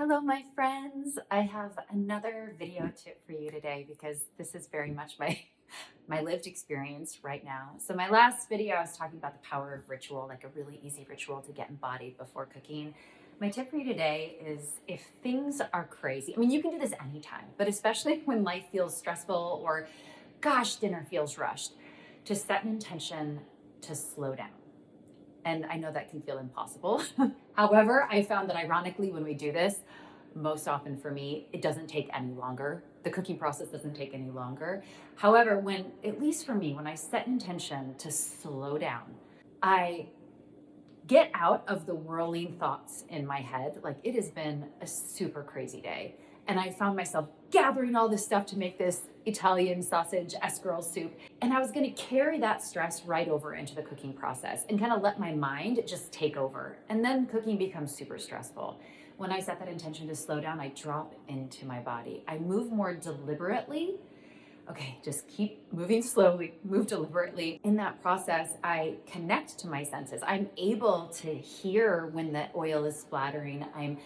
Hello, my friends. I have another video tip for you today because this is very much my lived experience right now. So my last video, I was talking about the power of ritual, like a really easy ritual to get embodied before cooking. My tip for you today is if things are crazy, I mean, you can do this anytime, but especially when life feels stressful or gosh, dinner feels rushed, to set an intention to slow down. And I know that can feel impossible. However, I found that ironically, when we do this, most often for me, it doesn't take any longer. The cooking process doesn't take any longer. However, when, at least for me, when I set intention to slow down, I get out of the whirling thoughts in my head. Like it has been a super crazy day. And I found myself gathering all this stuff to make this Italian sausage escarole soup. And I was going to carry that stress right over into the cooking process and kind of let my mind just take over. And then cooking becomes super stressful. When I set that intention to slow down, I drop into my body. I move more deliberately. Okay, just keep moving slowly, move deliberately. In that process, I connect to my senses. I'm able to hear when the oil is splattering. I'm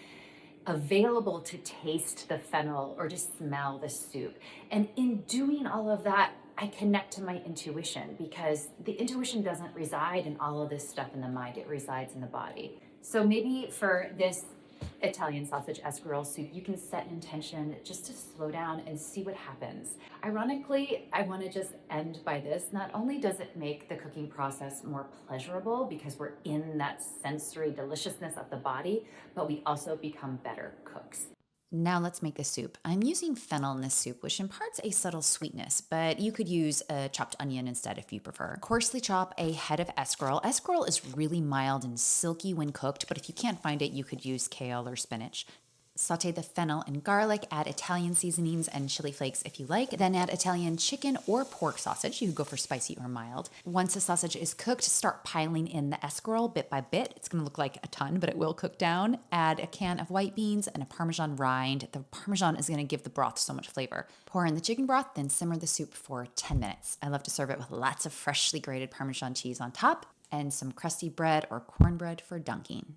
available to taste the fennel or to smell the soup. And in doing all of that, I connect to my intuition because the intuition doesn't reside in all of this stuff in the mind, it resides in the body. So maybe for this Italian sausage escarole soup, you can set an intention just to slow down and see what happens. Ironically, I want to just end by this. Not only does it make the cooking process more pleasurable because we're in that sensory deliciousness of the body, but we also become better cooks. Now let's make the soup. I'm using fennel in this soup, which imparts a subtle sweetness, but you could use a chopped onion instead if you prefer. Coarsely chop a head of escarole. Escarole is really mild and silky when cooked, but if you can't find it, you could use kale or spinach. Saute the fennel and garlic, add Italian seasonings and chili flakes if you like, then add Italian chicken or pork sausage. You could go for spicy or mild. Once the sausage is cooked, start piling in the escarole bit by bit. It's going to look like a ton, but it will cook down. Add a can of white beans and a Parmesan rind. The Parmesan is going to give the broth so much flavor. Pour in the chicken broth, then simmer the soup for 10 minutes. I love to serve it with lots of freshly grated Parmesan cheese on top and some crusty bread or cornbread for dunking.